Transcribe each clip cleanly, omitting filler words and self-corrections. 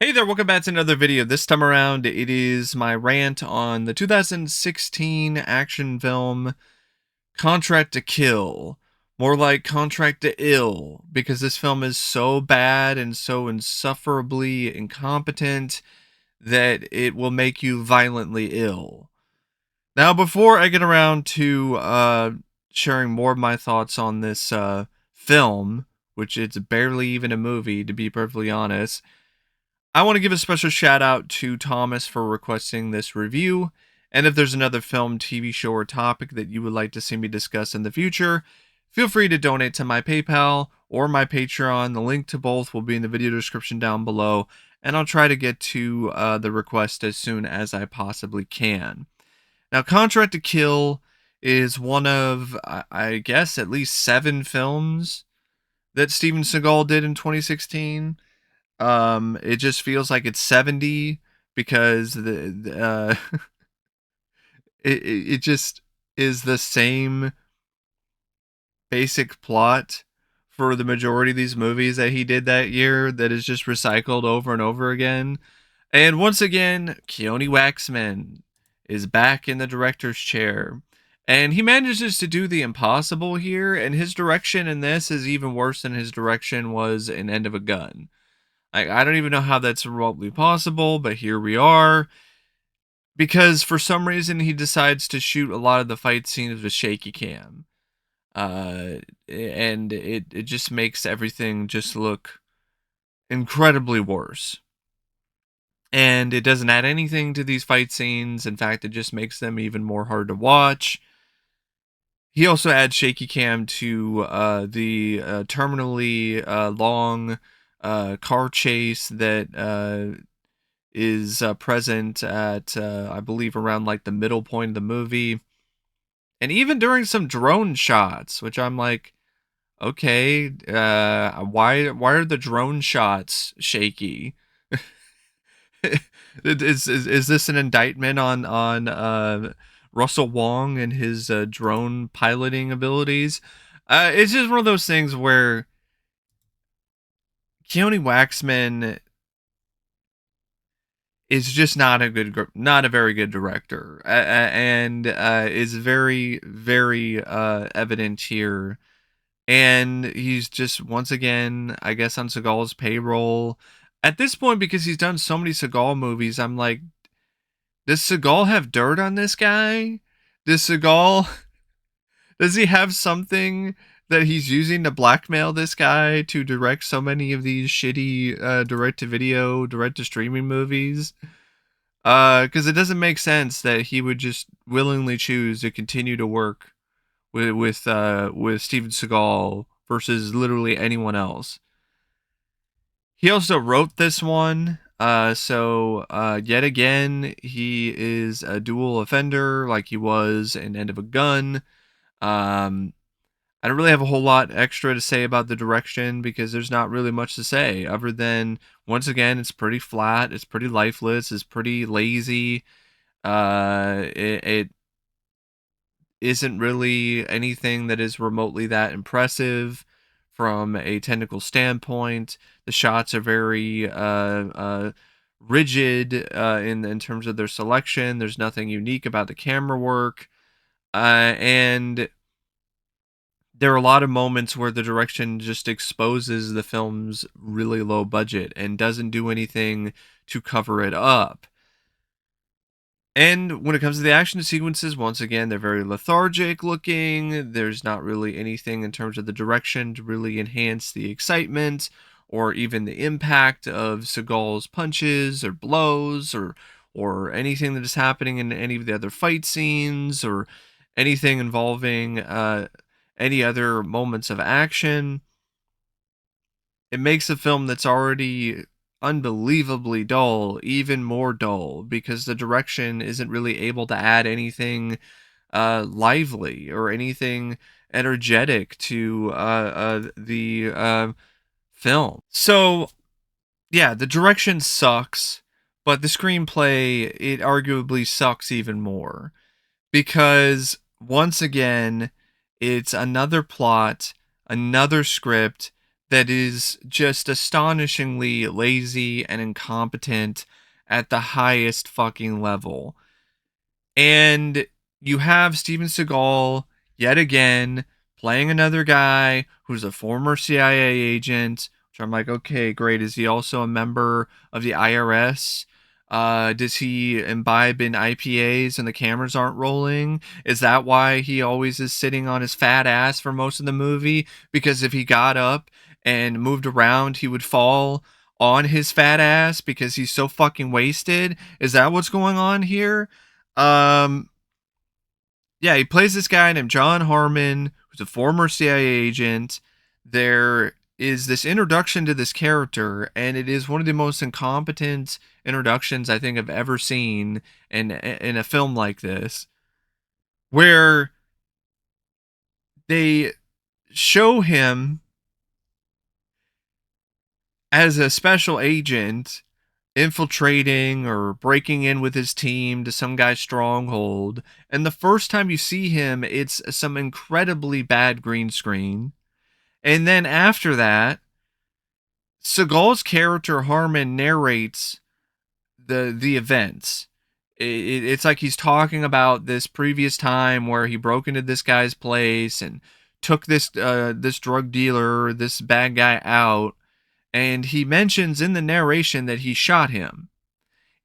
Hey there, welcome back to another video. This time around, it is my rant on the 2016 action film Contract to Kill. More like Contract to Ill, because this film is so bad and so insufferably incompetent that it will make you violently ill. Now, before I get around to sharing more of my thoughts on this film, which it's barely even a movie, to be perfectly honest, I want to give a special shout out to Thomas for requesting this review. And if there's another film, TV show, or topic that you would like to see me discuss in the future, feel free to donate to my PayPal or my Patreon. The link to both will be in the video description down below. And I'll try to get to the request as soon as I possibly can. Now, Contract to Kill is one of, I guess, at least 7 films that Steven Seagal did in 2016. It just feels like it's 70 because it just is the same basic plot for the majority of these movies that he did that year that is just recycled over and over again. And once again, Keoni Waxman is back in the director's chair. And he manages to do the impossible here, and his direction in this is even worse than his direction was in End of a Gun. I don't even know how that's remotely possible, but here we are. Because for some reason he decides to shoot a lot of the fight scenes with shaky cam. And it just makes everything just look incredibly worse. And it doesn't add anything to these fight scenes. In fact, it just makes them even more hard to watch. He also adds shaky cam to the terminally long car chase that is present at, I believe, around like the middle point of the movie. And even during some drone shots, which I'm like, okay, why are the drone shots shaky? Is this an indictment on Russell Wong and his drone piloting abilities? It's just one of those things where Keoni Waxman is just not a very good director, and is very evident here. And he's just once again, I guess, on Seagal's payroll at this point because he's done so many Seagal movies. I'm like, does Seagal have dirt on this guy? Does Seagal does he have something that he's using to blackmail this guy to direct so many of these shitty direct to video, direct to streaming movies? Because it doesn't make sense that he would just willingly choose to continue to work with Steven Seagal versus literally anyone else. He also wrote this one, so yet again he is a dual offender, like he was in End of a Gun. I don't really have a whole lot extra to say about the direction because there's not really much to say other than once again it's pretty flat, it's pretty lifeless, it's pretty lazy. It isn't really anything that is remotely that impressive from a technical standpoint. The shots are very rigid in terms of their selection. There's nothing unique about the camera work, and there are a lot of moments where the direction just exposes the film's really low budget and doesn't do anything to cover it up. And when it comes to the action sequences, once again, they're very lethargic looking. There's not really anything in terms of the direction to really enhance the excitement or even the impact of Seagal's punches or blows or anything that is happening in any of the other fight scenes or anything involving any other moments of action. It makes a film that's already unbelievably dull even more dull because the direction isn't really able to add anything lively or anything energetic to the film. So yeah, the direction sucks, but the screenplay, it arguably sucks even more because once again it's another plot, another script that is just astonishingly lazy and incompetent at the highest fucking level. And you have Steven Seagal yet again playing another guy who's a former CIA agent. Which I'm like, okay, great. Is he also a member of the IRS? Does he imbibe in IPAs and the cameras aren't rolling? Is that why he always is sitting on his fat ass for most of the movie? Because if he got up and moved around, he would fall on his fat ass because he's so fucking wasted? Is that what's going on here? Um, yeah, he plays this guy named John Harmon, who's a former CIA agent. There is this introduction to this character, and it is one of the most incompetent introductions I think I've ever seen in a film like this, where they show him as a special agent infiltrating or breaking in with his team to some guy's stronghold. And the first time you see him, it's some incredibly bad green screen. And then after that, Seagal's character Harmon narrates the events. It's like he's talking about this previous time where he broke into this guy's place and took this drug dealer, this bad guy out, and he mentions in the narration that he shot him.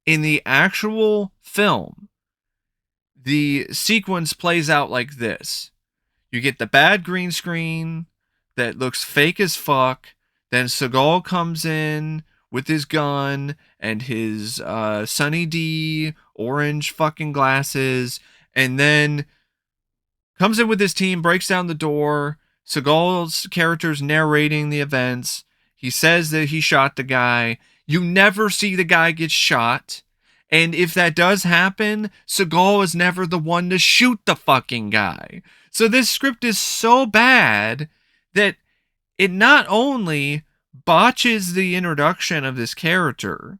In the actual film, the sequence plays out like this. You get the bad green screen that looks fake as fuck. Then Seagal comes in with his gun and his Sunny D orange fucking glasses, and then comes in with his team, breaks down the door. Seagal's character's narrating the events. He says that he shot the guy. You never see the guy get shot. And if that does happen, Seagal is never the one to shoot the fucking guy. So this script is so bad that it not only botches the introduction of this character,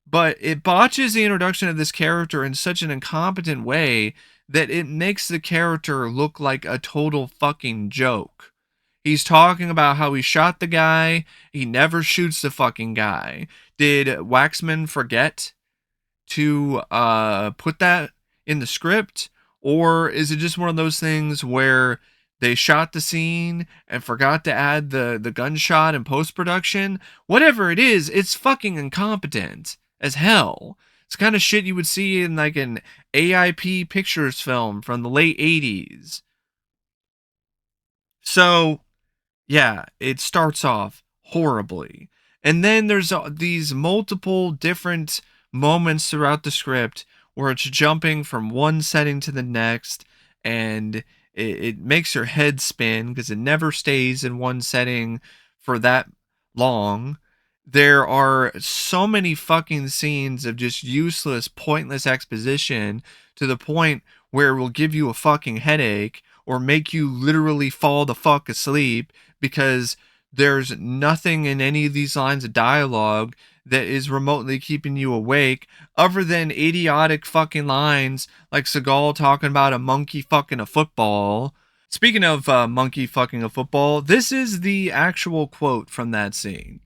but it botches the introduction of this character in such an incompetent way that it makes the character look like a total fucking joke. He's talking about how he shot the guy, he never shoots the fucking guy. Did Waxman forget to put that in the script? Or is it just one of those things where they shot the scene and forgot to add the gunshot in post-production? Whatever it is, it's fucking incompetent as hell. It's kind of shit you would see in like an AIP Pictures film from the late 80s. So, yeah, it starts off horribly. And then there's these multiple different moments throughout the script where it's jumping from one setting to the next, and it makes your head spin because it never stays in one setting for that long. There are so many fucking scenes of just useless, pointless exposition to the point where it will give you a fucking headache or make you literally fall the fuck asleep because there's nothing in any of these lines of dialogue that is remotely keeping you awake other than idiotic fucking lines like Seagal talking about a monkey fucking a football. Speaking of monkey fucking a football, this is the actual quote from that scene.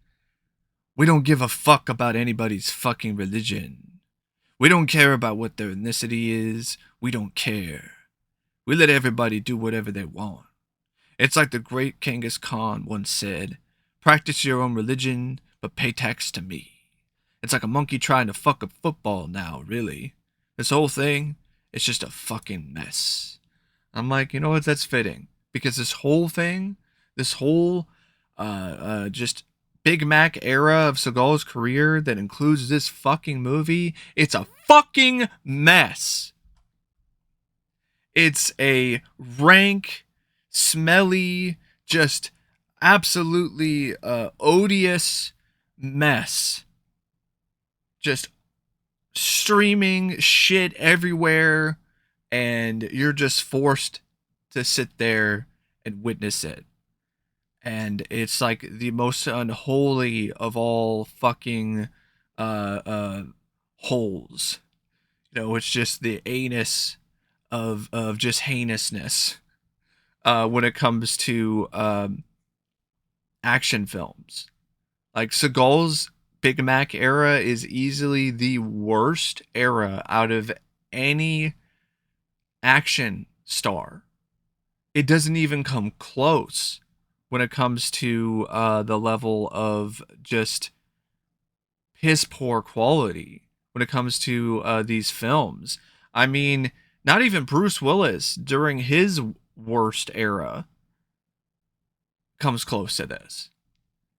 We don't give a fuck about anybody's fucking religion. We don't care about what their ethnicity is. We don't care. We let everybody do whatever they want. It's like the great Genghis Khan once said, practice your own religion, but pay tax to me. It's like a monkey trying to fuck a football now, really. This whole thing, it's just a fucking mess. I'm like, you know what, that's fitting. Because this whole thing, this whole just Big Mac era of Seagal's career that includes this fucking movie, it's a fucking mess. It's a rank, smelly, just absolutely odious mess. Just streaming shit everywhere, and you're just forced to sit there and witness it. And it's like the most unholy of all fucking holes. You know, it's just the anus of just heinousness when it comes to action films. Like Seagal's Big Mac era is easily the worst era out of any action star. It doesn't even come close when it comes to the level of just piss poor quality when it comes to these films. I mean, not even Bruce Willis during his worst era comes close to this.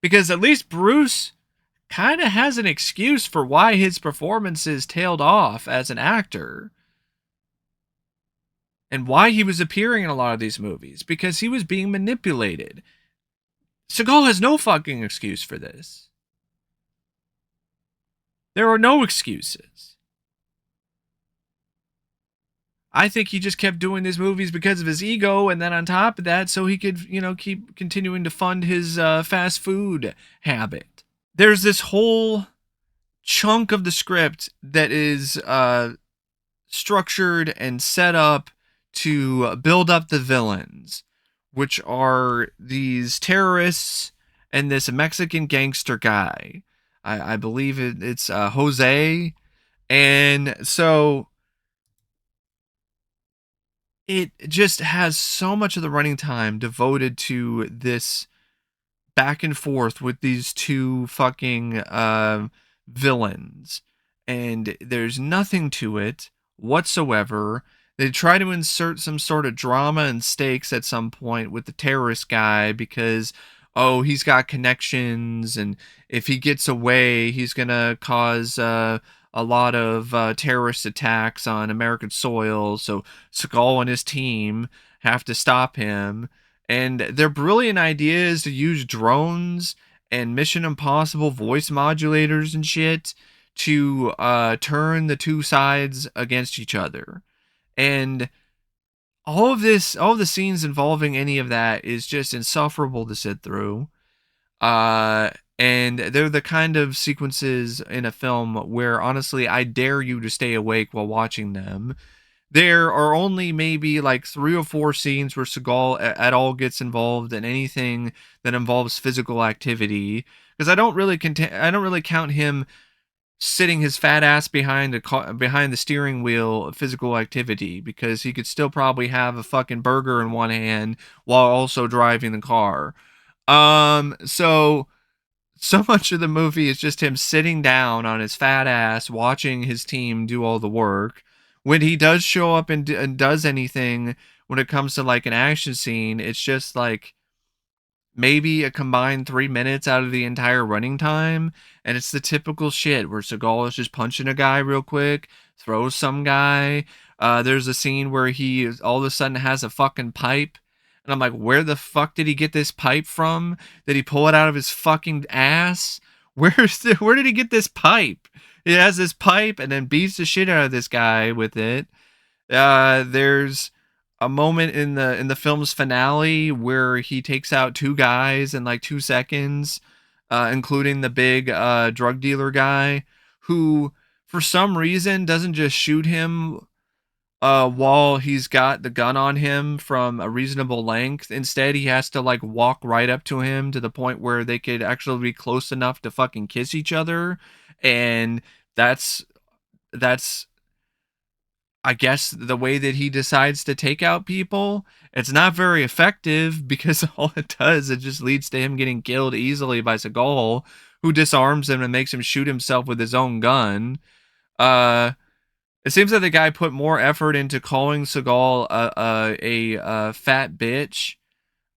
Because at least Bruce kind of has an excuse for why his performances tailed off as an actor and why he was appearing in a lot of these movies, because he was being manipulated. Seagal has no fucking excuse for this. There are no excuses. I think he just kept doing these movies because of his ego, and then on top of that, so he could, keep continuing to fund his fast food habit. There's this whole chunk of the script that is structured and set up to build up the villains, which are these terrorists and this Mexican gangster guy. I believe it's Jose. And so it just has so much of the running time devoted to this back and forth with these two fucking villains, and there's nothing to it whatsoever. They try to insert some sort of drama and stakes at some point with the terrorist guy because, oh, he's got connections, and if he gets away, he's gonna cause a lot of terrorist attacks on American soil. So Seagal and his team have to stop him. And their brilliant idea is to use drones and Mission Impossible voice modulators and shit to turn the two sides against each other. And all of the scenes involving any of that is just insufferable to sit through. And they're the kind of sequences in a film where, honestly, I dare you to stay awake while watching them. There are only maybe like 3 or 4 scenes where Seagal at all gets involved in anything that involves physical activity, because I don't really count him sitting his fat ass behind the steering wheel of physical activity, because he could still probably have a fucking burger in one hand while also driving the car. So much of the movie is just him sitting down on his fat ass watching his team do all the work. When he does show up and does anything, when it comes to like an action scene, it's just like maybe a combined 3 minutes out of the entire running time. And it's the typical shit where Seagal is just punching a guy real quick, throws some guy. There's a scene where he all of a sudden has a fucking pipe. And I'm like, where the fuck did he get this pipe from? Did he pull it out of his fucking ass? Where did he get this pipe? He has this pipe and then beats the shit out of this guy with it. There's a moment in the film's finale where he takes out 2 guys in like 2 seconds, including the big drug dealer guy, who for some reason doesn't just shoot him while he's got the gun on him from a reasonable length. Instead, he has to like walk right up to him to the point where they could actually be close enough to fucking kiss each other. And that's I guess the way that he decides to take out people. It's not very effective because all it does, it just leads to him getting killed easily by Seagal, who disarms him and makes him shoot himself with his own gun. It seems that the guy put more effort into calling Seagal a fat bitch.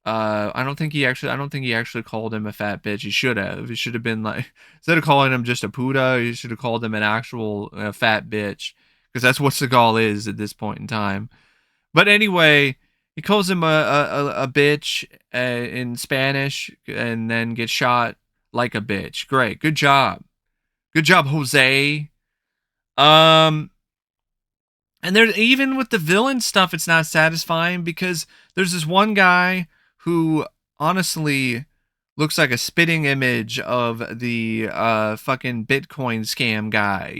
I don't think he actually called him a fat bitch. He should have. He should have been like, instead of calling him just a puta, he should have called him an actual fat bitch, because that's what Seagal is at this point in time. But anyway, he calls him a bitch in Spanish, and then gets shot like a bitch. Great, good job, Jose. And there's, even with the villain stuff, it's not satisfying, because there's this one guy who honestly looks like a spitting image of the fucking Bitcoin scam guy.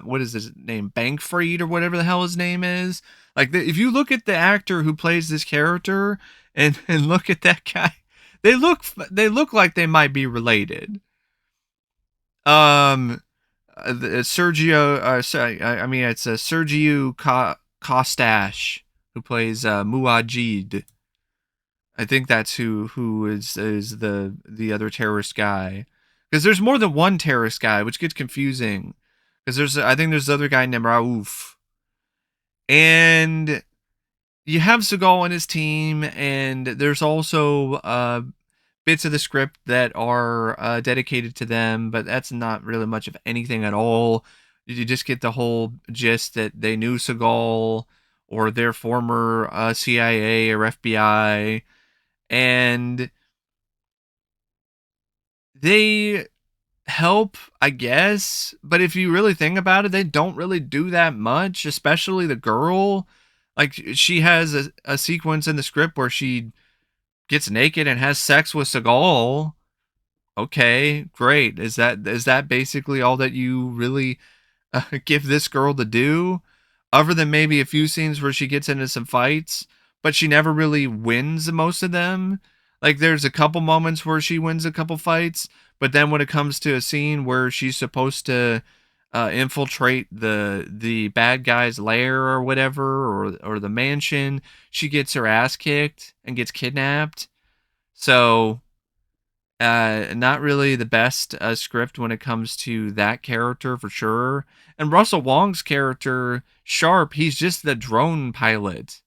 What is his name? Bankfried or whatever the hell his name is. Like, if you look at the actor who plays this character and look at that guy, they look like they might be related. Um, Sergio, sorry, I mean it's Sergiu Costache who plays Muajid. I think that's who is the other terrorist guy, because there's more than one terrorist guy, which gets confusing. Because I think there's the other guy named Rauf, and you have Seagal and his team, and there's also bits of the script that are dedicated to them, but that's not really much of anything at all. You just get the whole gist that they knew Seagal or their former CIA or FBI, and they help, I guess. But if you really think about it, they don't really do that much, especially the girl. Like, she has a sequence in the script where she gets naked and has sex with Seagal. Okay, great. Is that basically all that you really give this girl to do? Other than maybe a few scenes where she gets into some fights, but she never really wins most of them. Like, there's a couple moments where she wins a couple fights, but then when it comes to a scene where she's supposed to infiltrate the bad guy's lair or whatever, or the mansion, she gets her ass kicked and gets kidnapped. So not really the best script when it comes to that character for sure. And Russell Wong's character, Sharp, he's just the drone pilot.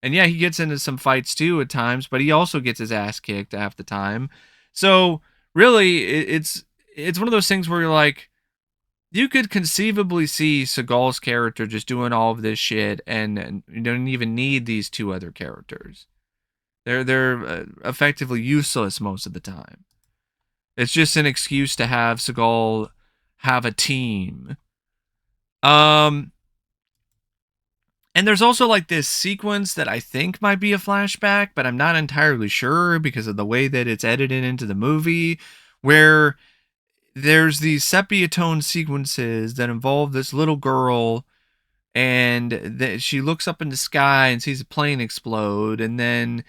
And yeah, he gets into some fights too at times, but he also gets his ass kicked half the time. So really, it's one of those things where you're like, you could conceivably see Seagal's character just doing all of this shit, and you don't even need these two other characters. They're effectively useless most of the time. It's just an excuse to have Seagal have a team. Um, and there's also like this sequence that I think might be a flashback, but I'm not entirely sure because of the way that it's edited into the movie, where there's these sepia tone sequences that involve this little girl, and she looks up in the sky and sees a plane explode, and then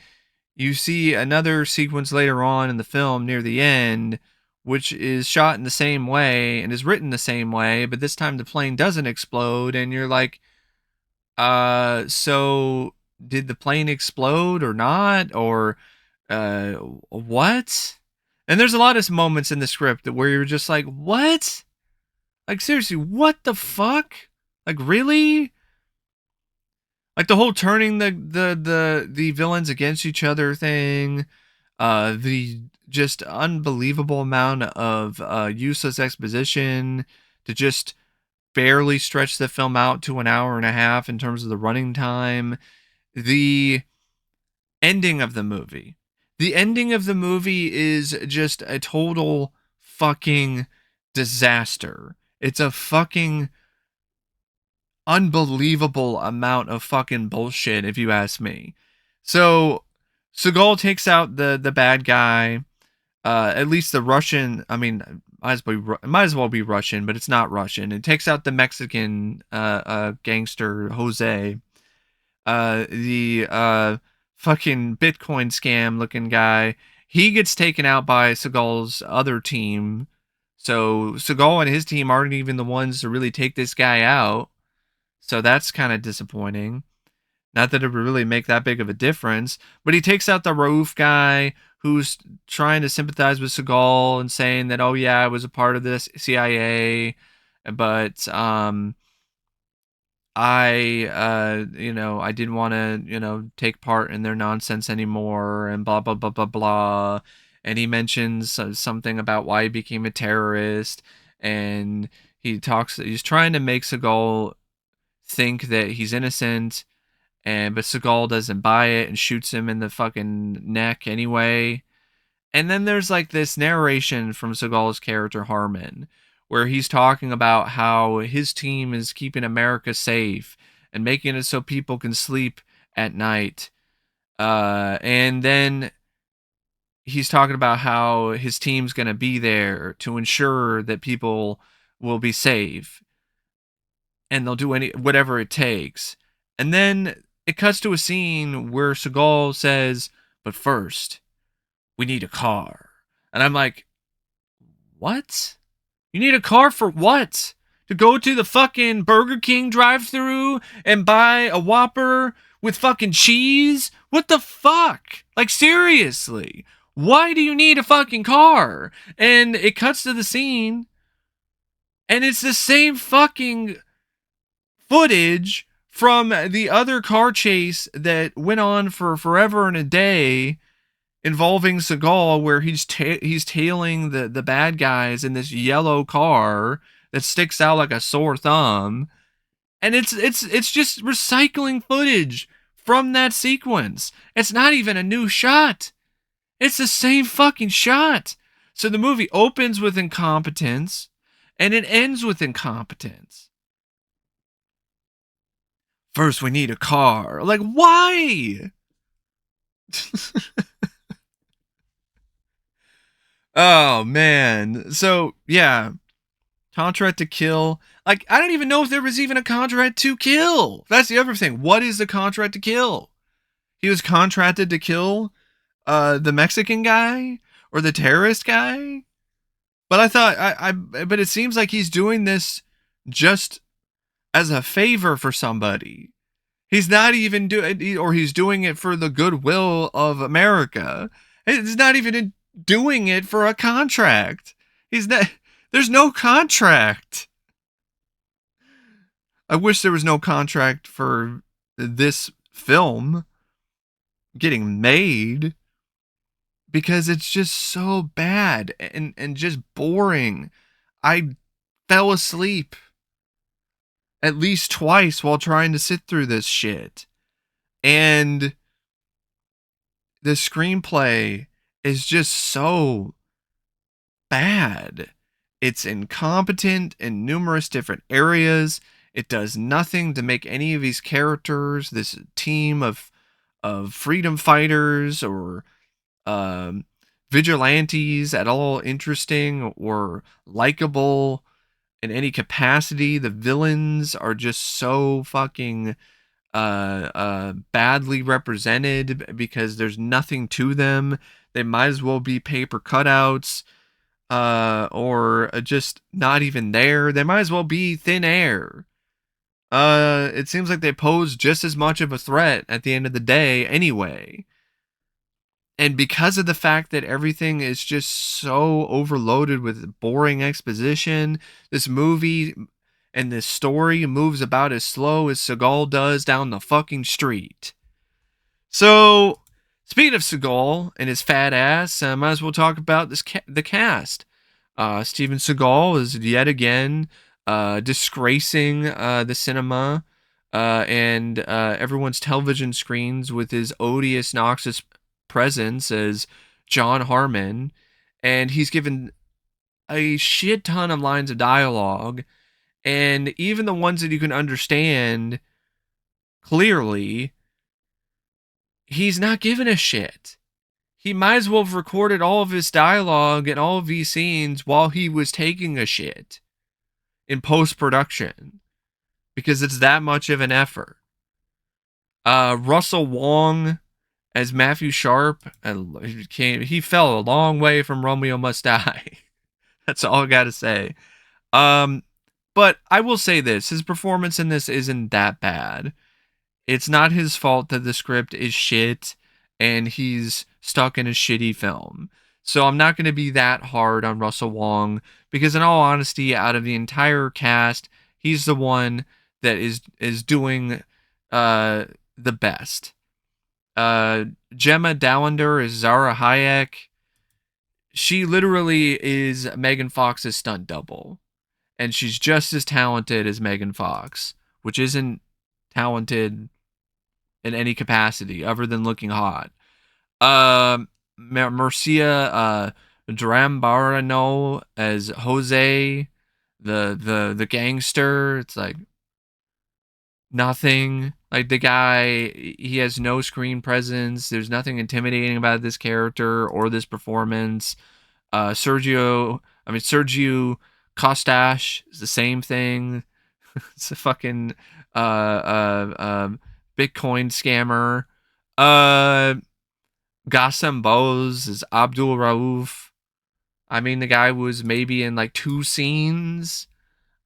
you see another sequence later on in the film near the end, which is shot in the same way and is written the same way, but this time the plane doesn't explode, and you're like, so did the plane explode or not? Or, what? And there's a lot of moments in the script where you're just like, what? Like, seriously, what the fuck? Like, really? Like the whole turning the villains against each other thing, the just unbelievable amount of useless exposition to just barely stretch the film out to an hour and a half in terms of the running time. The ending of the movie. The ending of the movie is just a total fucking disaster. It's a fucking unbelievable amount of fucking bullshit, if you ask me. So Seagal takes out the bad guy. At least the Russian. I mean, might as well be Russian, but it's not Russian. It takes out the Mexican gangster Jose. The fucking Bitcoin scam looking guy. He gets taken out by Seagal's other team. So Seagal and his team aren't even the ones to really take this guy out. So that's kind of disappointing. Not that it would really make that big of a difference, but he takes out the Rauf guy who's trying to sympathize with Seagal and saying that, oh yeah, I was a part of this CIA, but I didn't want to, take part in their nonsense anymore, and blah blah blah blah blah. And he mentions something about why he became a terrorist, and he's trying to make Seagal think that he's innocent, but Seagal doesn't buy it and shoots him in the fucking neck anyway. And then there's like this narration from Seagal's character Harmon, where he's talking about how his team is keeping America safe and making it so people can sleep at night. And then he's talking about how his team's going to be there to ensure that people will be safe, and they'll do whatever it takes. And then it cuts to a scene where Seagal says, "But first, we need a car. And I'm like, what? You need a car for what? To go to the fucking Burger King drive-thru and buy a Whopper with fucking cheese? What the fuck? Like, seriously. Why do you need a fucking car? And it cuts to the scene, and it's the same fucking footage from the other car chase that went on for forever and a day involving Seagal, where he's tailing the bad guys in this yellow car that sticks out like a sore thumb, and it's just recycling footage from that sequence. It's not even a new shot. It's the same fucking shot. So the movie opens with incompetence and it ends with incompetence. First, we need a car. Like, why? Oh, man. So, yeah. Contract to kill. Like, I don't even know if there was even a contract to kill. That's the other thing. What is the contract to kill? He was contracted to kill the Mexican guy or the terrorist guy. But I thought, but it seems like he's doing this just as a favor for somebody. He's not even doing, or he's doing it for the goodwill of America. He's not even doing it for a contract. He's not, there's no contract. I wish there was no contract for this film getting made, because it's just so bad and just boring. I fell asleep at least twice while trying to sit through this shit. And the screenplay is just so bad. It's incompetent in numerous different areas. It does nothing to make any of these characters, this team of freedom fighters or vigilantes, at all interesting or likable in any capacity. The villains are just so fucking badly represented because there's nothing to them. They might as well be paper cutouts, or just not even there. They might as well be thin air. It seems like they pose just as much of a threat at the end of the day anyway. And because of the fact that everything is just so overloaded with boring exposition, this movie and this story moves about as slow as Seagal does down the fucking street. So, speaking of Seagal and his fat ass, might as well talk about the cast. Steven Seagal is yet again disgracing the cinema and everyone's television screens with his odious, noxious presence as John Harmon. And he's given a shit ton of lines of dialogue, and even the ones that you can understand clearly, he's not giving a shit. He might as well have recorded all of his dialogue and all of these scenes while he was taking a shit in post-production, because it's that much of an effort. Russell Wong as Matthew Sharp, he fell a long way from Romeo Must Die. That's all I gotta say. But I will say this, his performance in this isn't that bad. It's not his fault that the script is shit and he's stuck in a shitty film. So I'm not going to be that hard on Russell Wong, because in all honesty, out of the entire cast, he's the one that is doing the best. Jemma Delander is Zara Hayek. She literally is Megan Fox's stunt double. And she's just as talented as Megan Fox, which isn't talented in any capacity other than looking hot. Mircea Drambareanu as Jose, the gangster. It's like nothing. Like, the guy, he has no screen presence. There's nothing intimidating about this character or this performance. Sergiu Costache is the same thing. It's a fucking Bitcoin scammer. Gassem Bose is Abdul Rauf. I mean, the guy was maybe in like 2 scenes.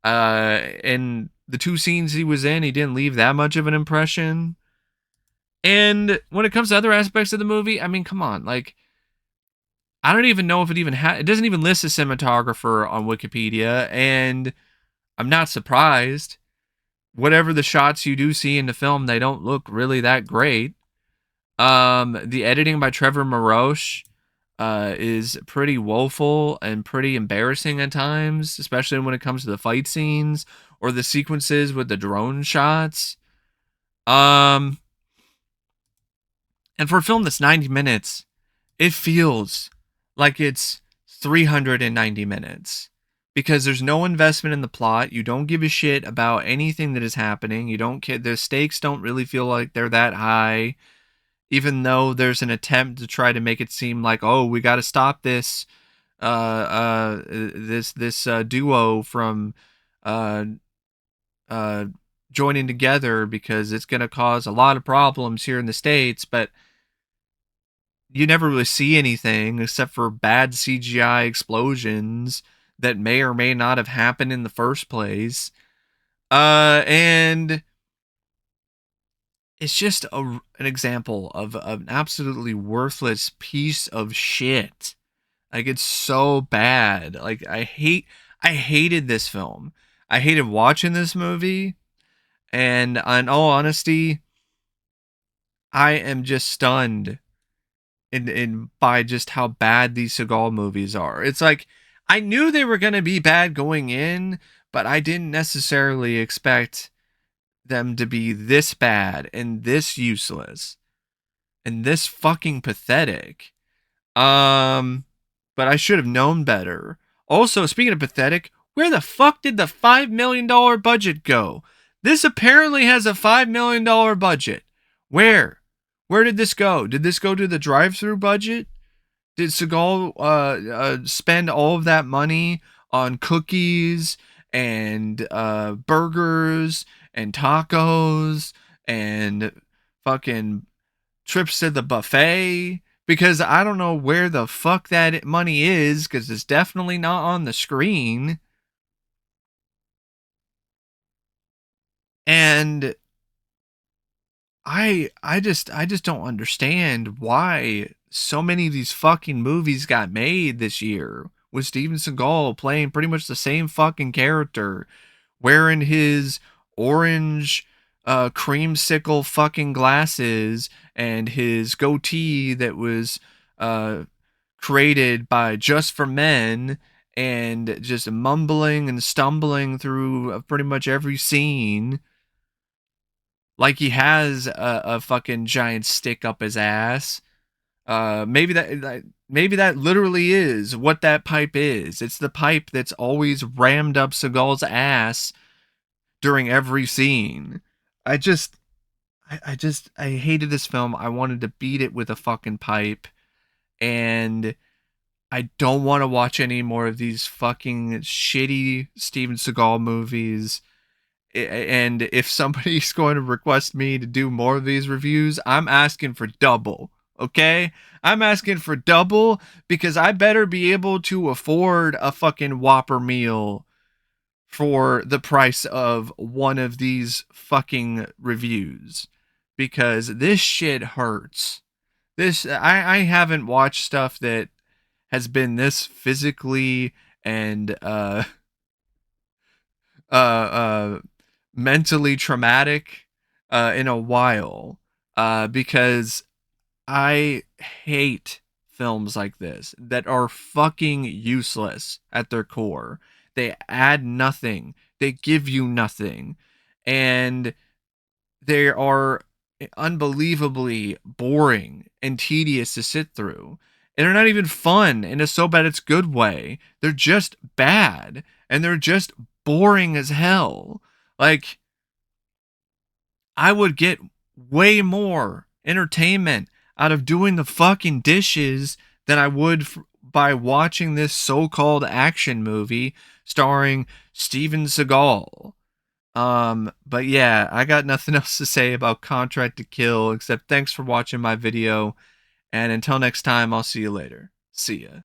And the 2 scenes he was in, he didn't leave that much of an impression. And when it comes to other aspects of the movie, I mean, come on, like, I don't even know if it doesn't even list a cinematographer on Wikipedia, and I'm not surprised. Whatever the shots you do see in the film, they don't look really that great. The editing by Trevor Maroche is pretty woeful and pretty embarrassing at times, especially when it comes to the fight scenes or the sequences with the drone shots. Um, and for a film that's 90 minutes, it feels like it's 390 minutes because there's no investment in the plot. You don't give a shit about anything that is happening. You don't care. The stakes don't really feel like they're that high, even though there's an attempt to try to make it seem like, oh, we got to stop this duo from uh, uh, joining together because it's going to cause a lot of problems here in the States. But you never really see anything except for bad CGI explosions that may or may not have happened in the first place. And it's just an example of an absolutely worthless piece of shit. Like, it's so bad. Like, I hated this film. I hated watching this movie. And in all honesty, I am just stunned in by just how bad these Seagal movies are. It's like I knew they were gonna be bad going in, but I didn't necessarily expect them to be this bad and this useless and this fucking pathetic. Um, but I should have known better. Also, speaking of pathetic, where the fuck did the $5 million budget go? This apparently has a $5 million budget. Where? Where did this go? Did this go to the drive-through budget? Did Seagal spend all of that money on cookies and burgers and tacos and fucking trips to the buffet? Because I don't know where the fuck that money is, because it's definitely not on the screen. And I just don't understand why so many of these fucking movies got made this year with Steven Seagal playing pretty much the same fucking character, wearing his orange creamsicle fucking glasses and his goatee that was uh created by Just for Men, and just mumbling and stumbling through pretty much every scene like he has a fucking giant stick up his ass. Maybe that literally is what that pipe is. It's the pipe that's always rammed up Seagal's ass during every scene. I just I hated this film. I wanted to beat it with a fucking pipe, and I don't want to watch any more of these fucking shitty Steven Seagal movies. And if somebody's going to request me to do more of these reviews, I'm asking for double. Okay? I'm asking for double because I better be able to afford a fucking Whopper meal for the price of one of these fucking reviews. Because this shit hurts. I haven't watched stuff that has been this physically and uh, uh, mentally traumatic in a while, because I hate films like this that are fucking useless at their core. They add nothing, they give you nothing, and they are unbelievably boring and tedious to sit through. And they're not even fun in a so bad it's good way. They're just bad and they're just boring as hell. Like, I would get way more entertainment out of doing the fucking dishes than I would by watching this so-called action movie starring Steven Seagal. But yeah, I got nothing else to say about Contract to Kill except thanks for watching my video, And until next time, I'll see you later. See ya.